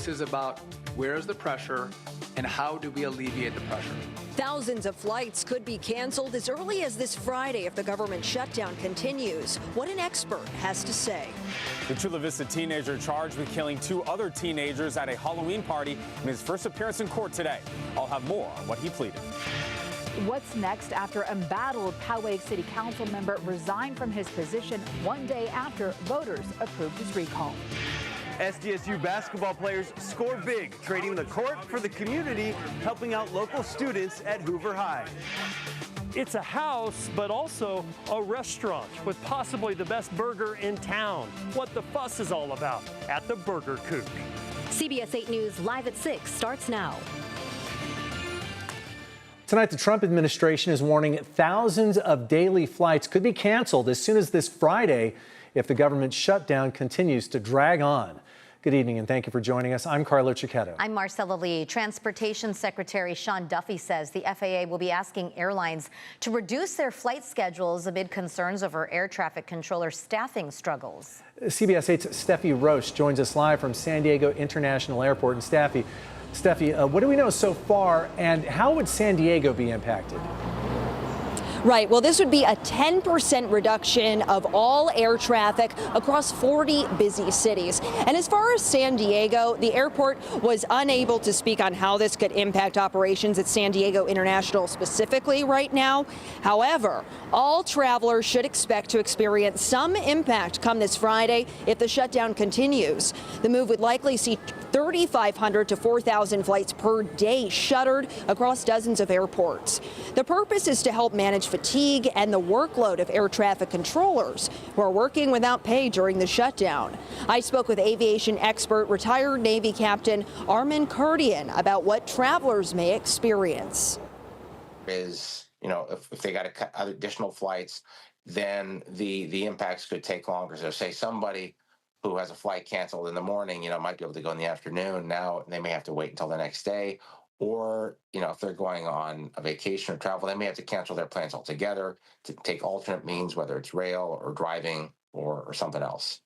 This is about where is the pressure and how do we alleviate the pressure. Thousands of flights could be canceled as early as this Friday if the government shutdown continues. What an expert has to say. The Chula Vista teenager charged with killing 2 other teenagers at a Halloween party in his first appearance in court today. I'll have more on what he pleaded. What's next after embattled Poway City Council member resigned from his position one day after voters approved his recall? SDSU basketball players score big, trading the court for the community, helping out local students at Hoover High. It's a house, but also a restaurant with possibly the best burger in town. What the fuss is all about at the Burger Coop. CBS 8 News Live at 6 starts now. Tonight, the Trump administration is warning thousands of daily flights could be canceled as soon as this Friday if the government shutdown continues to drag on. Good evening and thank you for joining us. I'm Carlo Cicchetto. I'm Marcella Lee. Transportation Secretary Sean Duffy says the FAA will be asking airlines to reduce their flight schedules amid concerns over air traffic controller staffing struggles. CBS 8's Steffi Roche joins us live from San Diego International Airport. And Steffi, what do we know so far and how would San Diego be impacted? Right. Well, this would be a 10% reduction of all air traffic across 40 busy cities. And as far as San Diego, the airport was unable to speak on how this could impact operations at San Diego International specifically right now. However, all travelers should expect to experience some impact come this Friday if the shutdown continues. The move would likely see 3,500 to 4,000 flights per day shuttered across dozens of airports. The purpose is to help manage fatigue and the workload of air traffic controllers who are working without pay during the shutdown. I spoke with aviation expert, retired Navy Captain Armin Kurdian about what travelers may experience. If they got to cut additional flights, then the impacts could take longer. So say somebody who has a flight canceled in the morning, might be able to go in the afternoon. Now they may have to wait until the next day. Or, if they're going on a vacation or travel, they may have to cancel their plans altogether to take alternate means, whether it's rail or driving or something else.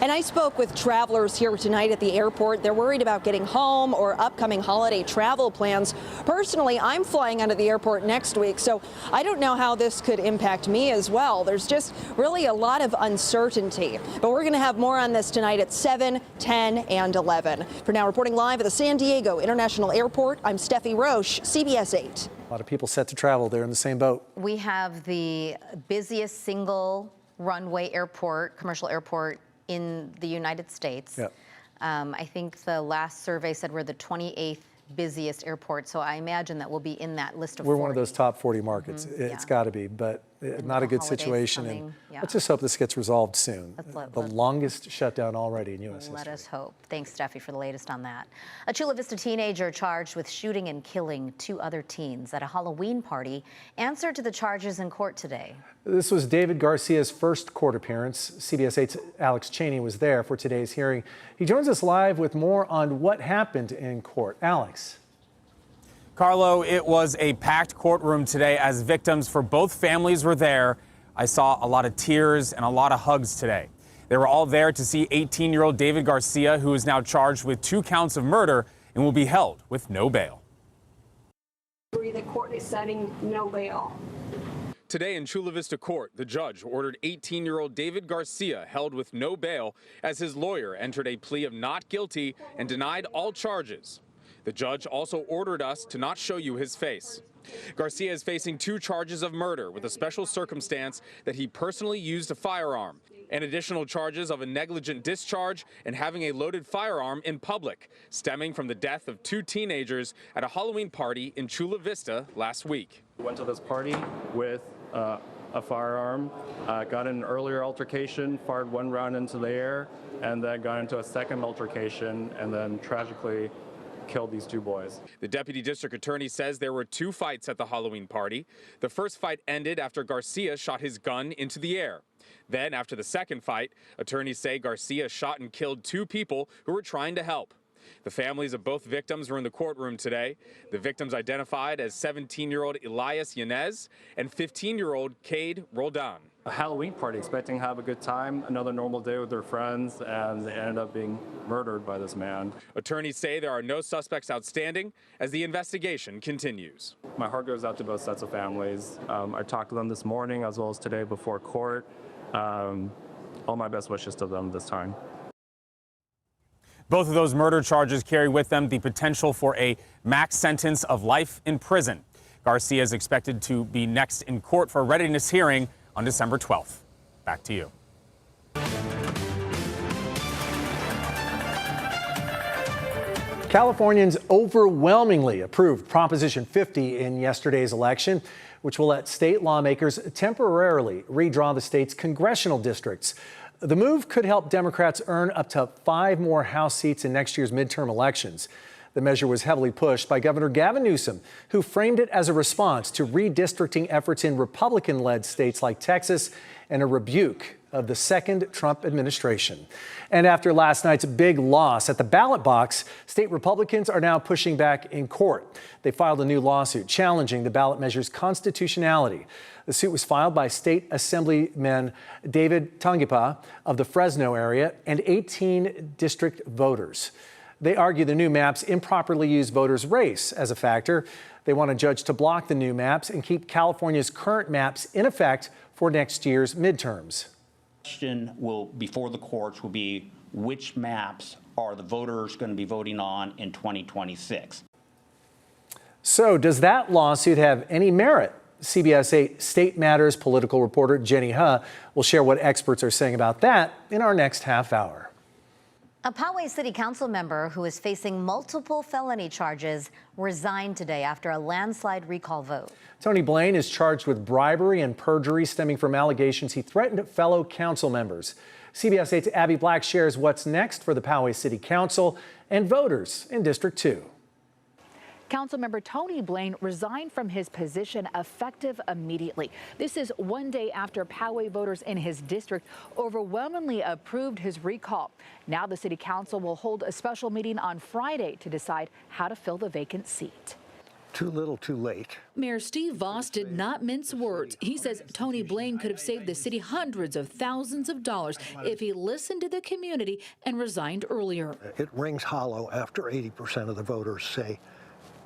And I spoke with travelers here tonight at the airport. They're worried about getting home or upcoming holiday travel plans. Personally, I'm flying out of the airport next week, so I don't know how this could impact me as well. There's just really a lot of uncertainty. But we're going to have more on this tonight at 7, 10, and 11. For now, reporting live at the San Diego International Airport, I'm Steffi Roche, CBS 8. A lot of people set to travel. They're in the same boat. We have the busiest single runway airport, commercial airport in the United States. Yep. I think the last survey said we're the 28th busiest airport, so I imagine that we'll be in that list of 40. We're one of those top 40 markets. It's got to be, but not a good situation. And let's just hope this gets resolved soon. The longest shutdown already in U.S. history. Let us hope. Thanks, Steffi, for the latest on that. A Chula Vista teenager charged with shooting and killing 2 other teens at a Halloween party answered to the charges in court today. This was David Garcia's first court appearance. CBS 8's Alex Cheney was there for today's hearing. He joins us live with more on what happened in court. Alex. Carlo, it was a packed courtroom today as victims for both families were there. I saw a lot of tears and a lot of hugs today. They were all there to see 18-year-old David Garcia, who is now charged with 2 counts of murder and will be held with no bail. The court is setting no bail. Today in Chula Vista Court, the judge ordered 18-year-old David Garcia held with no bail as his lawyer entered a plea of not guilty and denied all charges. The judge also ordered us to not show you his face. Garcia is facing 2 charges of murder with a special circumstance that he personally used a firearm, and additional charges of a negligent discharge and having a loaded firearm in public, stemming from the death of 2 teenagers at a Halloween party in Chula Vista last week. We went to this party with a firearm, got in an earlier altercation, fired 1 round into the air, and then got into a second altercation, and then tragically killed these 2 boys. The deputy district attorney says there were 2 fights at the Halloween party. The first fight ended after Garcia shot his gun into the air. Then, after the second fight, attorneys say Garcia shot and killed 2 people who were trying to help. The families of both victims were in the courtroom today. The victims identified as 17-year-old Elias Yanez and 15-year-old Cade Roldan. a Halloween party, expecting to have a good time, another normal day with their friends, and they ended up being murdered by this man. Attorneys say there are no suspects outstanding as the investigation continues. My heart goes out to both sets of families. I talked to them this morning as well as today before court. All my best wishes to them this time. Both of those murder charges carry with them the potential for a max sentence of life in prison. Garcia is expected to be next in court for a readiness hearing on December 12th. Back to you. Californians overwhelmingly approved Proposition 50 in yesterday's election, which will let state lawmakers temporarily redraw the state's congressional districts. The move could help Democrats earn up to 5 more House seats in next year's midterm elections. The measure was heavily pushed by Governor Gavin Newsom, who framed it as a response to redistricting efforts in Republican-led states like Texas and a rebuke of the second Trump administration. And after last night's big loss at the ballot box, state Republicans are now pushing back in court. They filed a new lawsuit challenging the ballot measure's constitutionality. The suit was filed by State Assemblyman David Tangipa of the Fresno area and 18 district voters. They argue the new maps improperly use voters' race as a factor. They want a judge to block the new maps and keep California's current maps in effect for next year's midterms. The question before the courts will be which maps are the voters going to be voting on in 2026. So does that lawsuit have any merit? CBS 8 State Matters political reporter Jenny Huh will share what experts are saying about that in our next half hour. A Poway City Council member who is facing multiple felony charges resigned today after a landslide recall vote. Tony Blaine is charged with bribery and perjury stemming from allegations he threatened fellow council members. CBS 8's Abby Black shares what's next for the Poway City Council and voters in District 2. Councilmember Tony Blaine resigned from his position effective immediately. This is one day after Poway voters in his district overwhelmingly approved his recall. Now the city council will hold a special meeting on Friday to decide how to fill the vacant seat. Too little, too late. Mayor Steve Voss did not mince words. He says Tony Blaine could have saved the city hundreds of thousands of dollars if he listened to the community and resigned earlier. It rings hollow after 80% of the voters say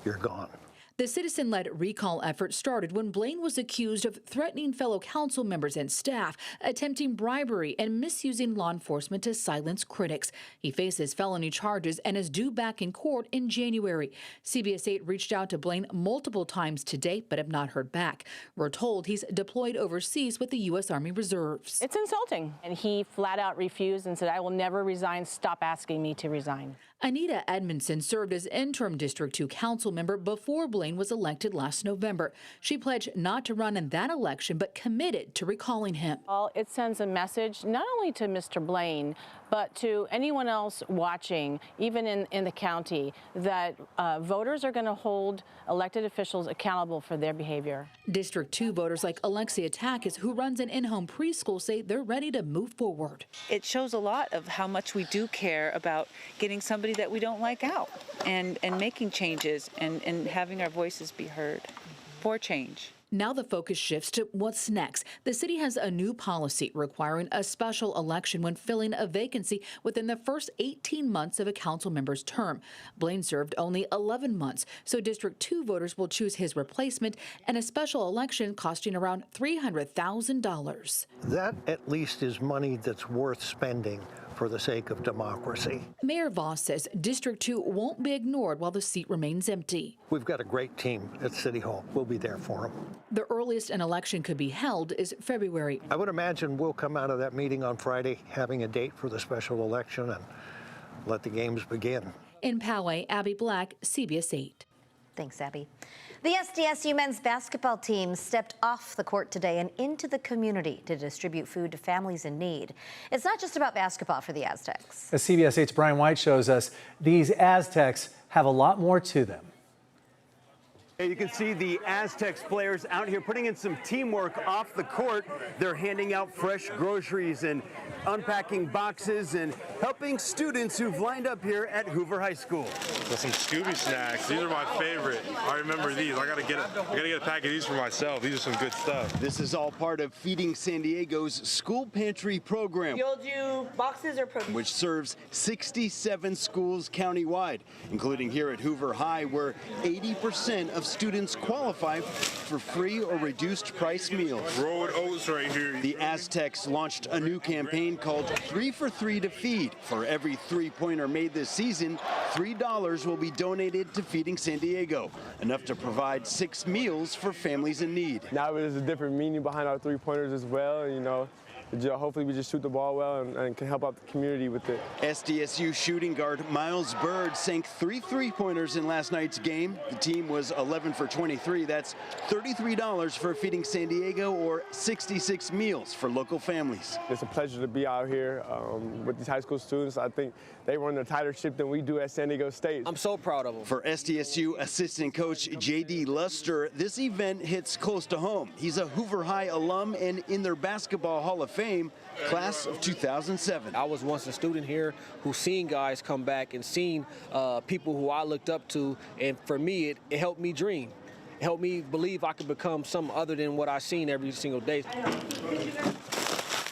you're gone. The citizen-led recall effort started when Blaine was accused of threatening fellow council members and staff, attempting bribery, and misusing law enforcement to silence critics. He faces felony charges and is due back in court in January. CBS 8 reached out to Blaine multiple times today, but have not heard back. We're told he's deployed overseas with the U.S. Army Reserves. It's insulting. And he flat out refused and said, I will never resign. Stop asking me to resign. Anita Edmondson served as interim District 2 council member before Blaine was elected last November. She pledged not to run in that election, but committed to recalling him. Well, it sends a message not only to Mr. Blaine, but to anyone else watching, even in the county, that voters are going to hold elected officials accountable for their behavior. District 2 voters like Alexia Takis, who runs an in-home preschool, say they're ready to move forward. It shows a lot of how much we do care about getting somebody that we don't like out and making changes and having our voices be heard for change. Now the focus shifts to what's next. The city has a new policy requiring a special election when filling a vacancy within the first 18 months of a council member's term. Blaine served only 11 months, so District 2 voters will choose his replacement and a special election costing around $300,000. That at least is money that's worth spending for the sake of democracy. Mayor Voss says District 2 won't be ignored while the seat remains empty. We've got a great team at City Hall. We'll be there for them. The earliest an election could be held is February. I would imagine we'll come out of that meeting on Friday having a date for the special election and let the games begin. In Poway, Abby Black, CBS 8. Thanks, Abby. The SDSU men's basketball team stepped off the court today and into the community to distribute food to families in need. It's not just about basketball for the Aztecs. As CBS 8's Brian White shows us, these Aztecs have a lot more to them. You can see the Aztecs players out here putting in some teamwork off the court. They're handing out fresh groceries and unpacking boxes and helping students who've lined up here at Hoover High School. So some Scooby snacks. These are my favorite. I remember these. I gotta get a pack of these for myself. These are some good stuff. This is all part of Feeding San Diego's school pantry program. You'll do boxes or produce, which serves 67 schools countywide, including here at Hoover High, where 80% of students qualify for free or reduced price meals. Rolled oats right here. The Aztecs launched a new campaign called 3 for 3 to Feed. For every three-pointer made this season, $3 will be donated to Feeding San Diego, enough to provide 6 meals for families in need. Now there's a different meaning behind our three-pointers as well, you know. Hopefully we just shoot the ball well and can help out the community with it. SDSU shooting guard Miles Bird sank 3 three-pointers in last night's game. The team was 11 for 23. That's $33 for Feeding San Diego, or 66 meals for local families. It's a pleasure to be out here with these high school students. I think they run a tighter ship than we do at San Diego State. I'm so proud of them. For SDSU assistant coach J.D. Luster, this event hits close to home. He's a Hoover High alum and in their basketball Hall of Fame, class of 2007. I was once a student here who seen guys come back and seen people who I looked up to, and for me, it helped me dream. It helped me believe I could become something other than what I seen every single day.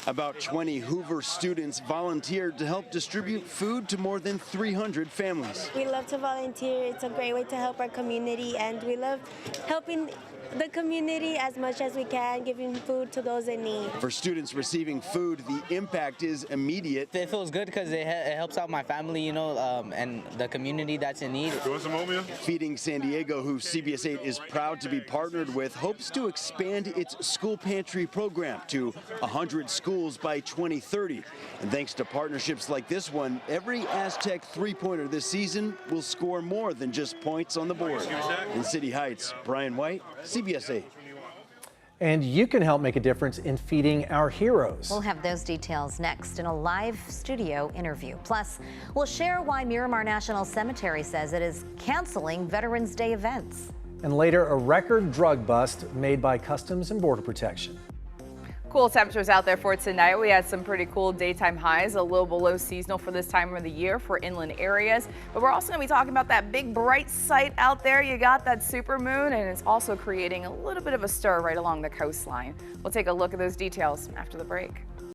About 20 Hoover students volunteered to help distribute food to more than 300 families. We love to volunteer. It's a great way to help our community, and we love helping the community as much as we can, giving food to those in need. For students receiving food, the impact is immediate. It feels good because it helps out my family, you know, and the community that's in need. You want some oatmeal? Feeding San Diego, who CBS 8 is proud to be partnered with, hopes to expand its school pantry program to 100 schools by 2030. And thanks to partnerships like this one, every Aztec three-pointer this season will score more than just points on the board. In City Heights, Brian White, CBS 8. And you can help make a difference in feeding our heroes. We'll have those details next in a live studio interview. Plus, we'll share why Miramar National Cemetery says it is canceling Veterans Day events. And later, a record drug bust made by Customs and Border Protection. Cool temperatures out there for tonight. We had some pretty cool daytime highs, a little below seasonal for this time of the year for inland areas. But we're also going to be talking about that big bright sight out there. You got that super moon, and it's also creating a little bit of a stir right along the coastline. We'll take a look at those details after the break.